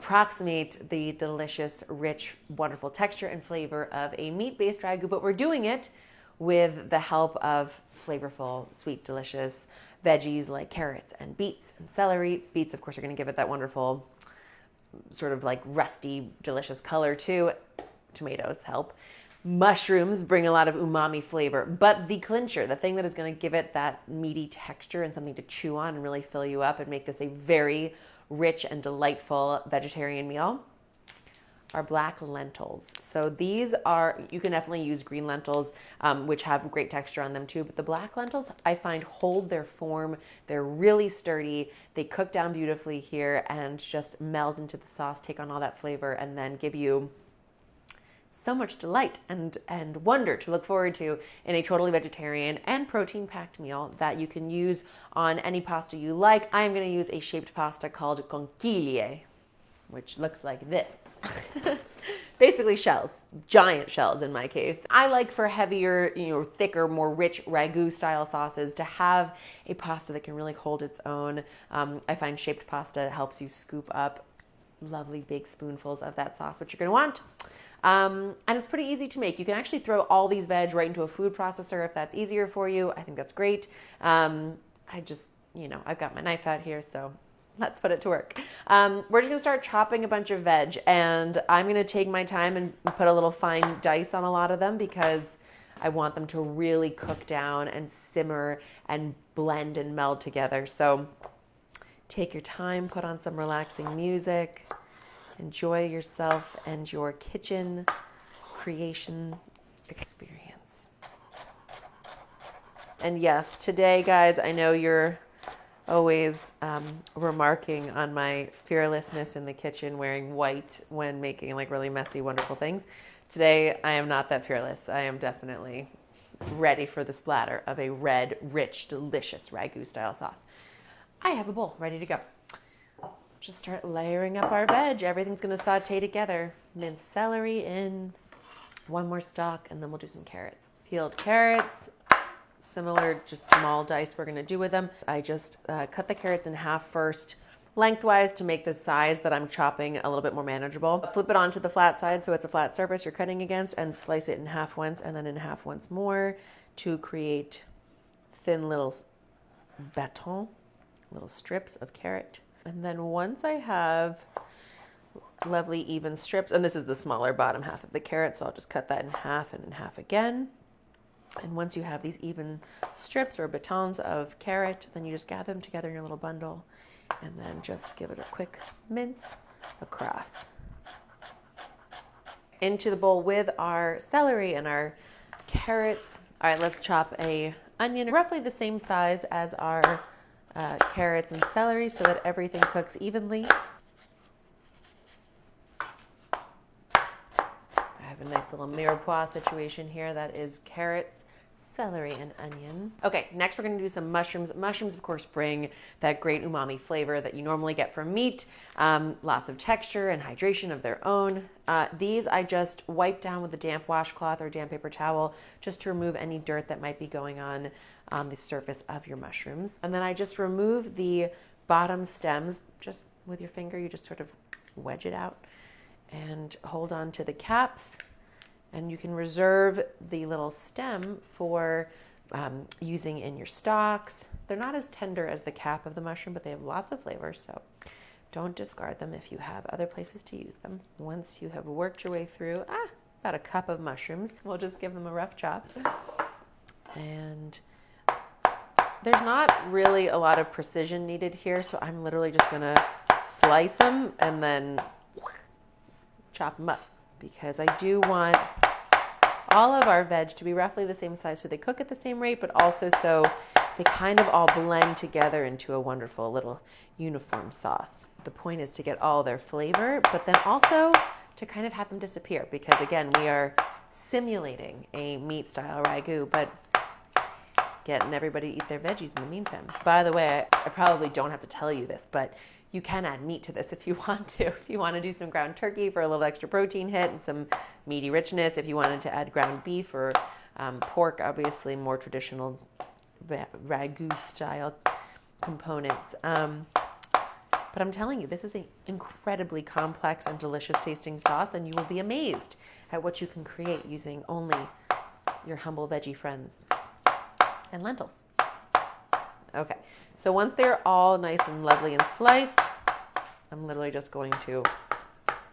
approximate the delicious, rich, wonderful texture and flavor of a meat-based ragu, but we're doing it with the help of flavorful, sweet, delicious veggies like carrots and beets and celery. Beets, of course, are going to give it that wonderful sort of like rusty, delicious color too. Tomatoes help. Mushrooms bring a lot of umami flavor, but the clincher, the thing that is going to give it that meaty texture and something to chew on and really fill you up and make this a very rich and delightful vegetarian meal, are black lentils. So these are, you can definitely use green lentils, which have great texture on them too, but the black lentils I find hold their form. They're really sturdy. They cook down beautifully here and just meld into the sauce, take on all that flavor, and then give you so much delight and wonder to look forward to in a totally vegetarian and protein-packed meal that you can use on any pasta you like. I am going to use a shaped pasta called conchiglie, which looks like this. Basically shells, giant shells in my case. I like for heavier, thicker, more rich ragu style sauces to have a pasta that can really hold its own. I find shaped pasta helps you scoop up lovely big spoonfuls of that sauce, which you're going to want. And it's pretty easy to make. You can actually throw all these veg right into a food processor if that's easier for you. I think that's great. I just, I've got my knife out here, so let's put it to work. We're just gonna start chopping a bunch of veg, and I'm gonna take my time and put a little fine dice on a lot of them because I want them to really cook down and simmer and blend and meld together. So take your time, put on some relaxing music, enjoy yourself and your kitchen creation experience. And yes, today, guys, I know you're always remarking on my fearlessness in the kitchen, wearing white when making like really messy, wonderful things. Today, I am not that fearless. I am definitely ready for the splatter of a red, rich, delicious ragu style sauce. I have a bowl ready to go. Just start layering up our veg. Everything's going to saute together. Minced celery in, one more stalk, and then we'll do some carrots. Peeled carrots, similar, just small dice we're going to do with them. I just cut the carrots in half first, lengthwise to make the size that I'm chopping a little bit more manageable. Flip it onto the flat side so it's a flat surface you're cutting against, and slice it in half once and then in half once more to create thin little bâtons, little strips of carrot. And then once I have lovely even strips, and this is the smaller bottom half of the carrot, so I'll just cut that in half and in half again. And once you have these even strips or batons of carrot, then you just gather them together in your little bundle and then just give it a quick mince across. Into the bowl with our celery and our carrots. All right, let's chop a onion roughly the same size as our carrots and celery so that everything cooks evenly. I have a nice little mirepoix situation here that is carrots, celery, and onion. Okay, next we're going to do some mushrooms. Mushrooms, of course, bring that great umami flavor that you normally get from meat. Lots of texture and hydration of their own. These I just wipe down with a damp washcloth or damp paper towel just to remove any dirt that might be going on the surface of your mushrooms. And then I just remove the bottom stems just with your finger. You just sort of wedge it out and hold on to the caps. And you can reserve the little stem for using in your stocks. They're not as tender as the cap of the mushroom, but they have lots of flavor, so don't discard them if you have other places to use them. Once you have worked your way through about a cup of mushrooms, we'll just give them a rough chop. And there's not really a lot of precision needed here, so I'm literally just gonna slice them and then chop them up, because I do want all of our veg to be roughly the same size so they cook at the same rate, but also so they kind of all blend together into a wonderful little uniform sauce. The point is to get all their flavor, but then also to kind of have them disappear, because again, we are simulating a meat style ragu, but getting everybody to eat their veggies in the meantime. By the way, I probably don't have to tell you this, but you can add meat to this if you want to. If you want to do some ground turkey for a little extra protein hit and some meaty richness, if you wanted to add ground beef or pork, obviously more traditional ragu style components. But I'm telling you, this is an incredibly complex and delicious tasting sauce, and you will be amazed at what you can create using only your humble veggie friends and lentils. Okay, so once they're all nice and lovely and sliced, I'm literally just going to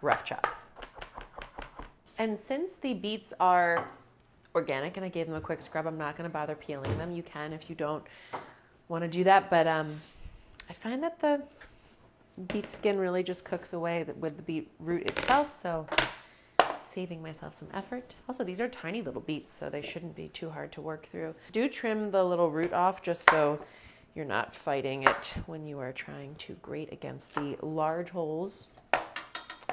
rough chop. And since the beets are organic and I gave them a quick scrub, I'm not going to bother peeling them. You can if you don't want to do that, but I find that the beet skin really just cooks away with the beet root itself, so saving myself some effort. Also, these are tiny little beets, so they shouldn't be too hard to work through. Do trim the little root off just so you're not fighting it when you are trying to grate against the large holes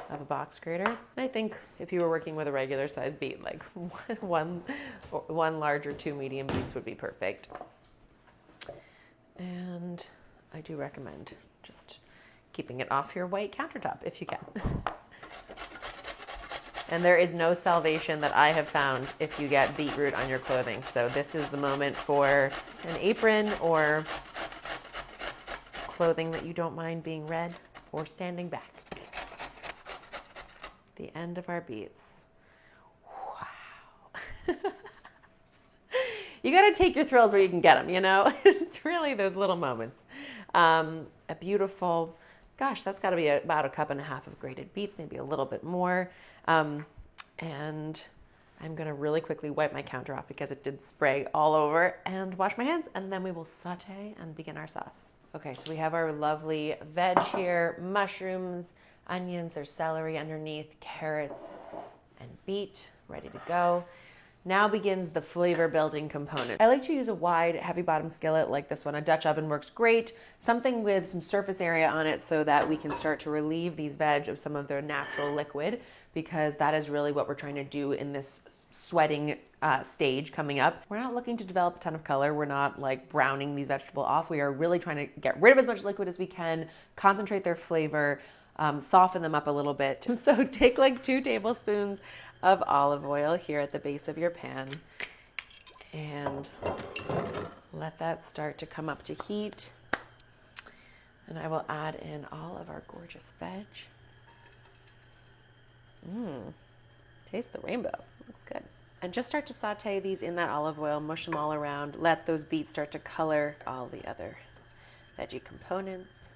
of a box grater. And I think if you were working with a regular size beet, like one large or 2 medium beets would be perfect. And I do recommend just keeping it off your white countertop if you can. And there is no salvation that I have found if you get beetroot on your clothing. So this is the moment for an apron or clothing that you don't mind being red or standing back. The end of our beets. Wow. You got to take your thrills where you can get them, you know? It's really those little moments. A beautiful, gosh, that's got to be about 1.5 cups of grated beets, maybe a little bit more. And I'm going to really quickly wipe my counter off because it did spray all over, and wash my hands, and then we will saute and begin our sauce. Okay, so we have our lovely veg here, mushrooms, onions, there's celery underneath, carrots, and beet ready to go. Now begins the flavor building component. I like to use a wide, heavy bottom skillet like this one. A Dutch oven works great. Something with some surface area on it so that we can start to relieve these veg of some of their natural liquid, because that is really what we're trying to do in this sweating stage coming up. We're not looking to develop a ton of color. We're not like browning these vegetables off. We are really trying to get rid of as much liquid as we can, concentrate their flavor, soften them up a little bit. So take like 2 tablespoons of olive oil here at the base of your pan and let that start to come up to heat. And I will add in all of our gorgeous veg. Taste the rainbow. Looks good. And just start to saute these in that olive oil, mush them all around, let those beets start to color all the other veggie components.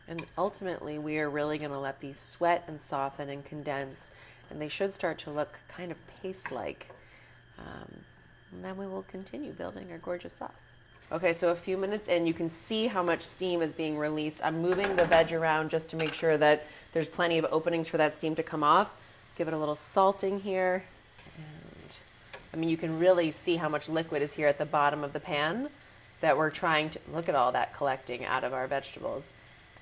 And ultimately, we are really going to let these sweat and soften and condense, and they should start to look kind of paste-like. And then we will continue building our gorgeous sauce. Okay, so a few minutes in, you can see how much steam is being released. I'm moving the veg around just to make sure that there's plenty of openings for that steam to come off. Give it a little salting here. And I mean, you can really see how much liquid is here at the bottom of the pan that we're trying to, look at all that collecting out of our vegetables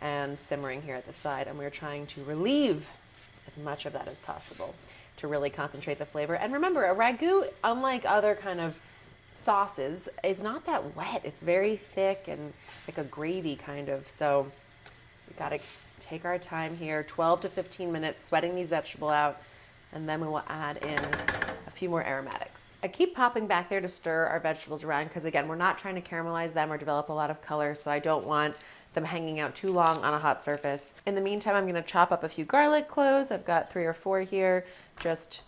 and simmering here at the side. And we're trying to relieve as much of that as possible to really concentrate the flavor. And remember, a ragu, unlike other kind of sauces, is not that wet. It's very thick and like a gravy kind of. So we got to take our time here, 12 to 15 minutes, sweating these vegetables out, and then we will add in a few more aromatics. I keep popping back there to stir our vegetables around because, again, we're not trying to caramelize them or develop a lot of color, so I don't want them hanging out too long on a hot surface. In the meantime, I'm going to chop up a few garlic cloves. I've got 3 or 4 here, just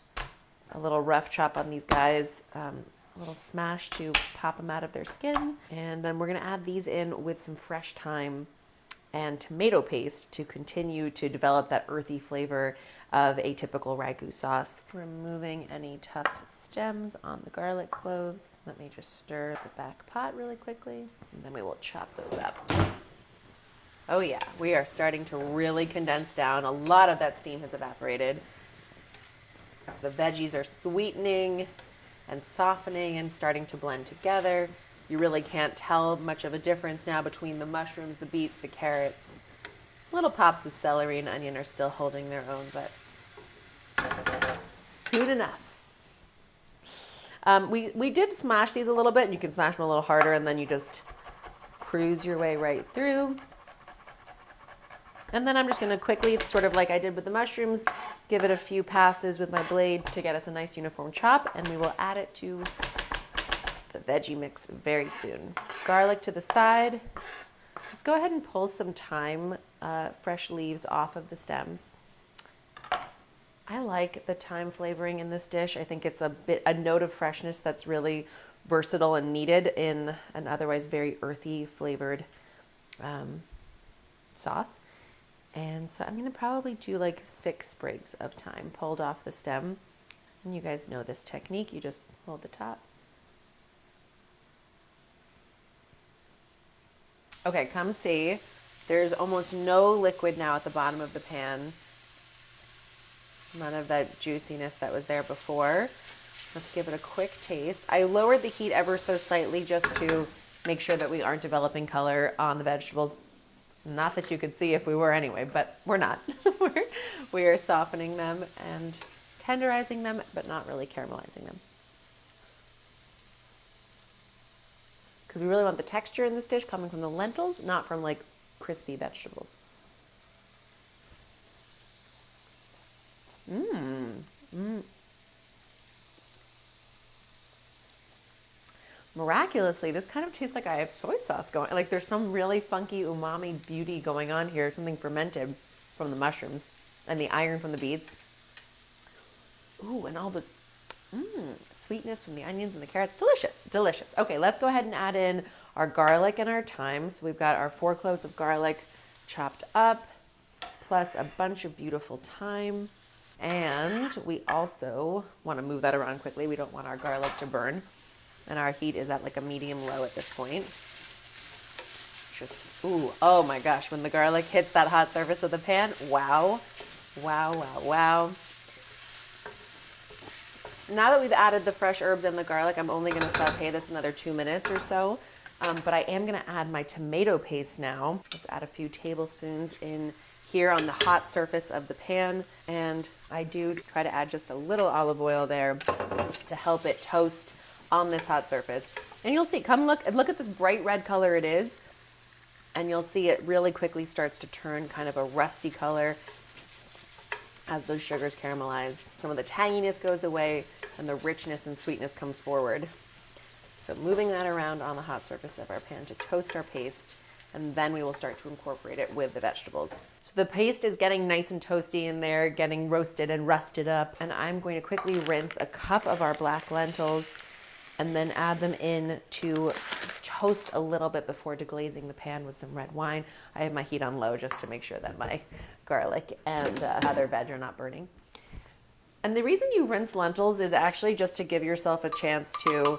a little rough chop on these guys, a little smash to pop them out of their skin. And then we're going to add these in with some fresh thyme and tomato paste to continue to develop that earthy flavor of a typical ragu sauce. Removing any tough stems on the garlic cloves. Let me just stir the back pot really quickly, and then we will chop those up. Oh yeah, we are starting to really condense down. A lot of that steam has evaporated. The veggies are sweetening and softening and starting to blend together. You really can't tell much of a difference now between the mushrooms, the beets, the carrots. Little pops of celery and onion are still holding their own, but soon enough. We did smash these a little bit, and you can smash them a little harder, and then you just cruise your way right through. And then I'm just going to quickly, it's sort of like I did with the mushrooms, give it a few passes with my blade to get us a nice uniform chop, and we will add it to the veggie mix very soon. Garlic to the side, Let's go ahead and pull some thyme, fresh leaves off of the stems. I like the thyme flavoring in this dish. I think it's a note of freshness that's really versatile and needed in an otherwise very earthy flavored sauce. And so I'm going to probably do like 6 sprigs of thyme pulled off the stem. And you guys know this technique. You just hold the top. Okay, come see. There's almost no liquid now at the bottom of the pan. None of that juiciness that was there before. Let's give it a quick taste. I lowered the heat ever so slightly just to make sure that we aren't developing color on the vegetables. Not that you could see if we were anyway, but we're not. We are softening them and tenderizing them, but not really caramelizing them. Because we really want the texture in this dish coming from the lentils, not from like crispy vegetables. Miraculously, this kind of tastes like I have soy sauce going. Like there's some really funky umami beauty going on here, something fermented from the mushrooms and the iron from the beets. Ooh, and all this sweetness from the onions and the carrots. Delicious, delicious. Okay, let's go ahead and add in our garlic and our thyme. So we've got our 4 cloves of garlic chopped up, plus a bunch of beautiful thyme. And we also want to move that around quickly. We don't want our garlic to burn. And our heat is at like a medium low at this point. Just, ooh, oh my gosh, when the garlic hits that hot surface of the pan, wow, wow, wow, wow. Now that we've added the fresh herbs and the garlic, I'm only going to saute this another 2 minutes or so. But I am going to add my tomato paste now. Let's add a few tablespoons in here on the hot surface of the pan. And I do try to add just a little olive oil there to help it toast on this hot surface. And you'll see, come look at this bright red color it is. And you'll see it really quickly starts to turn kind of a rusty color as those sugars caramelize. Some of the tanginess goes away and the richness and sweetness comes forward. So moving that around on the hot surface of our pan to toast our paste, and then we will start to incorporate it with the vegetables. So the paste is getting nice and toasty in there, getting roasted and rusted up, and I'm going to quickly rinse a cup of our black lentils and then add them in to toast a little bit before deglazing the pan with some red wine. I have my heat on low just to make sure that my garlic and other veg are not burning. And the reason you rinse lentils is actually just to give yourself a chance to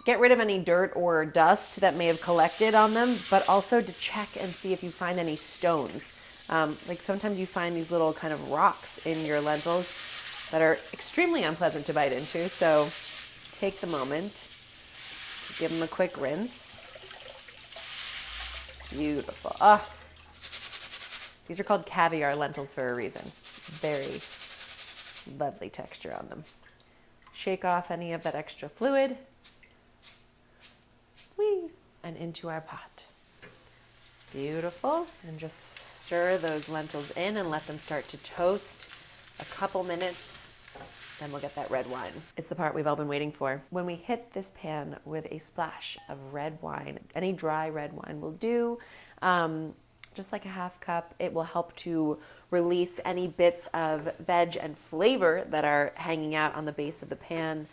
get rid of any dirt or dust that may have collected on them, but also to check and see if you find any stones. Like sometimes you find these little kind of rocks in your lentils that are extremely unpleasant to bite into. So take the moment, give them a quick rinse. Beautiful. Ah, these are called caviar lentils for a reason. Very lovely texture on them. Shake off any of that extra fluid. And into our pot. Beautiful. And just stir those lentils in and let them start to toast a couple minutes. Then we'll get that red wine. It's the part we've all been waiting for. When we hit this pan with a splash of red wine, any dry red wine will do, just like a half cup, it will help to release any bits of veg and flavor that are hanging out on the base of the pan.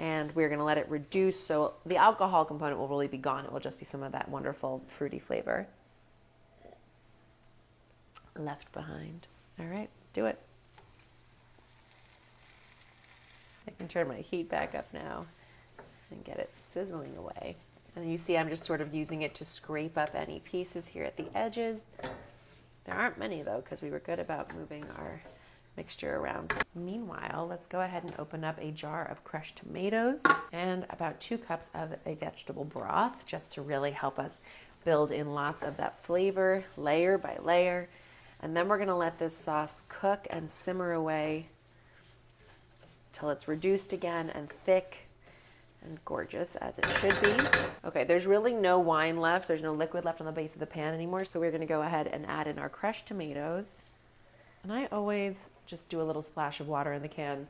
And we're going to let it reduce, so the alcohol component will really be gone. It will just be some of that wonderful fruity flavor left behind. All right, let's do it. I can turn my heat back up now and get it sizzling away. And you see I'm just sort of using it to scrape up any pieces here at the edges. There aren't many though, because we were good about moving our mixture around. Meanwhile, let's go ahead and open up a jar of crushed tomatoes and about 2 cups of a vegetable broth, just to really help us build in lots of that flavor layer by layer. And then we're going to let this sauce cook and simmer away till it's reduced again and thick and gorgeous as it should be. Okay, there's really no wine left. There's no liquid left on the base of the pan anymore. So we're going to go ahead and add in our crushed tomatoes. And I always just do a little splash of water in the can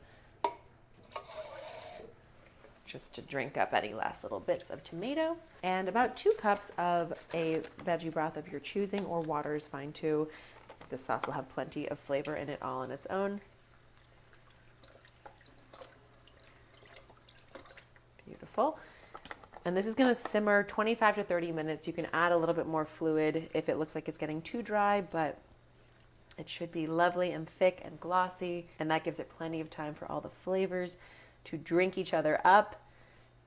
just to drink up any last little bits of tomato. And about 2 cups of a veggie broth of your choosing, or water is fine too. This sauce will have plenty of flavor in it all on its own. Beautiful. And this is going to simmer 25 to 30 minutes. You can add a little bit more fluid if it looks like it's getting too dry, but it should be lovely and thick and glossy, and that gives it plenty of time for all the flavors to drink each other up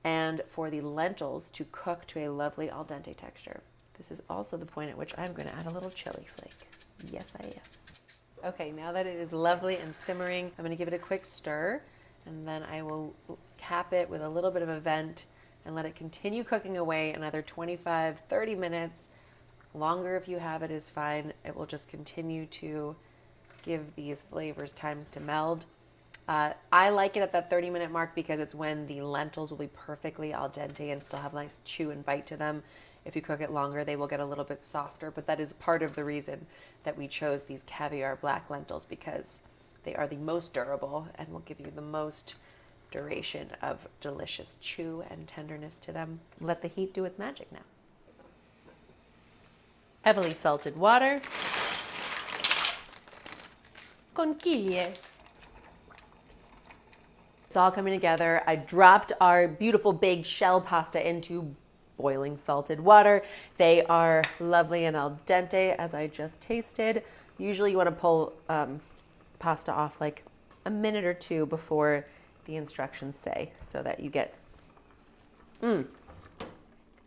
and for the lentils to cook to a lovely al dente texture. This is also the point at which I'm going to add a little chili flake. Yes, I am. Okay, now that it is lovely and simmering, I'm going to give it a quick stir, and then I will cap it with a little bit of a vent and let it continue cooking away another 25, 30 minutes. Longer if you have it is fine. It will just continue to give these flavors time to meld. I like it at that 30-minute mark because it's when the lentils will be perfectly al dente and still have a nice chew and bite to them. If you cook it longer, they will get a little bit softer, but that is part of the reason that we chose these caviar black lentils, because they are the most durable and will give you the most duration of delicious chew and tenderness to them. Let the heat do its magic now. Heavily salted water. Conchiglie. It's all coming together. I dropped our beautiful big shell pasta into boiling salted water. They are lovely and al dente, as I just tasted. Usually you want to pull pasta off like a minute or 2 before the instructions say, so that you get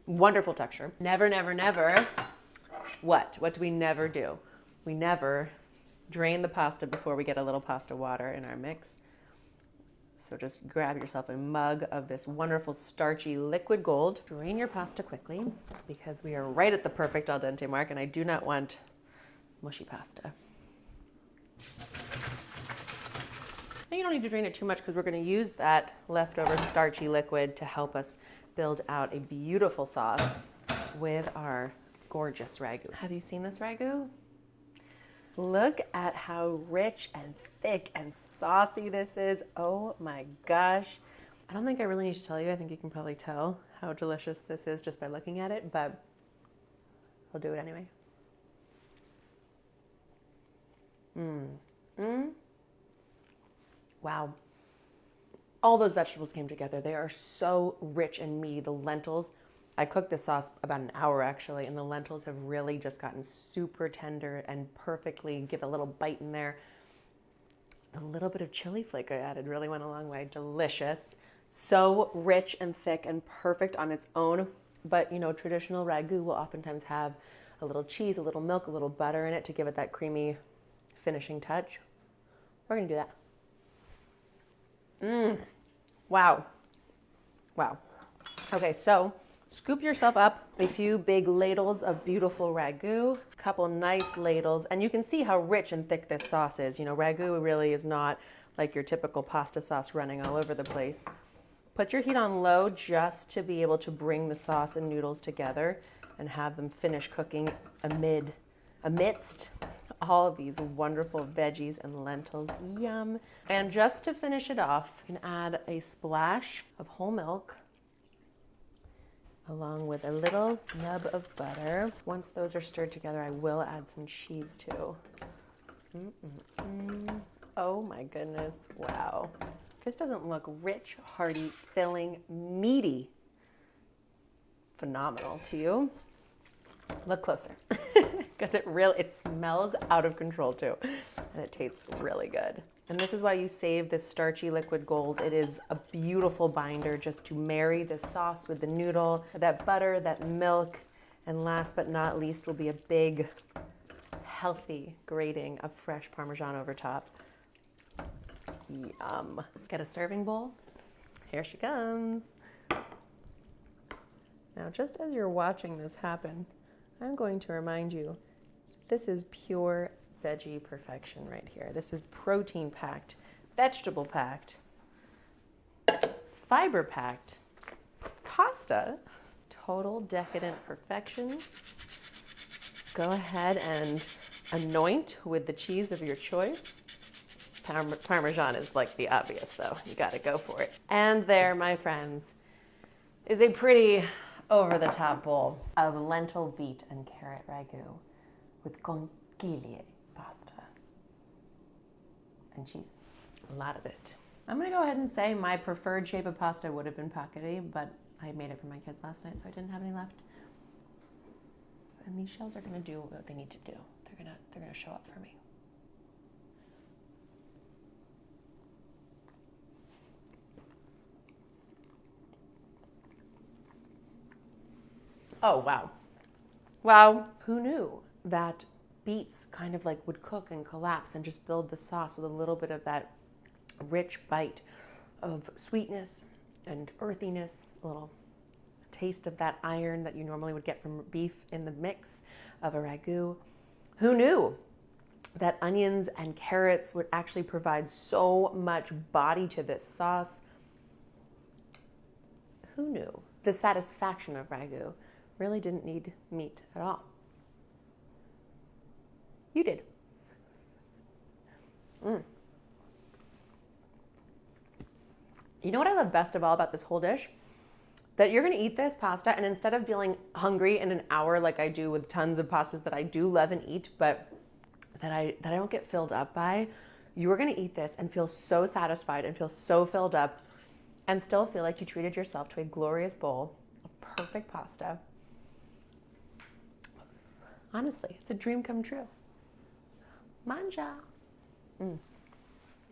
wonderful texture. Never, never, never. What do we never do? We never drain the pasta before we get a little pasta water in our mix. So just grab yourself a mug of this wonderful starchy liquid gold. Drain your pasta quickly because we are right at the perfect al dente mark, and I do not want mushy pasta. Now you don't need to drain it too much because we're going to use that leftover starchy liquid to help us build out a beautiful sauce with our gorgeous ragu. Have you seen this ragu? Look at how rich and thick and saucy this is. Oh my gosh. I don't think I really need to tell you. I think you can probably tell how delicious this is just by looking at it, but I'll do it anyway. Wow. All those vegetables came together. They are so rich and meaty. The lentils, I cooked this sauce about an hour actually, and the lentils have really just gotten super tender and perfectly give a little bite in there. A little bit of chili flake I added really went a long way. Delicious. So rich and thick and perfect on its own. But you know, traditional ragu will oftentimes have a little cheese, a little milk, a little butter in it to give it that creamy finishing touch. We're gonna do that. Wow. Wow. Okay, so scoop yourself up a few big ladles of beautiful ragu, a couple nice ladles, and you can see how rich and thick this sauce is. You know, ragu really is not like your typical pasta sauce running all over the place. Put your heat on low just to be able to bring the sauce and noodles together and have them finish cooking amidst all of these wonderful veggies and lentils. Yum. And just to finish it off, you can add a splash of whole milk along with a little nub of butter. Once those are stirred together, I will add some cheese too. Oh my goodness, wow. This doesn't look rich, hearty, filling, meaty. Phenomenal to you. Look closer, because it smells out of control too, and it tastes really good. And this is why you save this starchy liquid gold. It is a beautiful binder just to marry the sauce with the noodle, that butter, that milk, and last but not least will be a big, healthy grating of fresh Parmesan over top. Yum. Get a serving bowl. Here she comes. Now, just as you're watching this happen, I'm going to remind you, this is pure veggie perfection right here. This is protein packed, vegetable packed, fiber packed pasta. Total decadent perfection. Go ahead and anoint with the cheese of your choice. Parmesan is like the obvious though. You gotta go for it. And there, my friends, is a pretty over-the-top bowl of lentil, beet, and carrot ragu with conchiglie pasta and cheese. A lot of it. I'm gonna go ahead and say my preferred shape of pasta would have been spaghetti, but I made it for my kids last night, so I didn't have any left. And these shells are gonna do what they need to do. They're gonna show up for me. Oh, wow. Wow. Who knew that beets kind of like would cook and collapse and just build the sauce with a little bit of that rich bite of sweetness and earthiness, a little taste of that iron that you normally would get from beef in the mix of a ragu. Who knew that onions and carrots would actually provide so much body to this sauce? Who knew? The satisfaction of ragu really didn't need meat at all. You did. You know what I love best of all about this whole dish? That you're gonna eat this pasta and instead of feeling hungry in an hour like I do with tons of pastas that I do love and eat, but that I don't get filled up by, you are gonna eat this and feel so satisfied and feel so filled up and still feel like you treated yourself to a glorious bowl of perfect pasta. Honestly, it's a dream come true. Manja.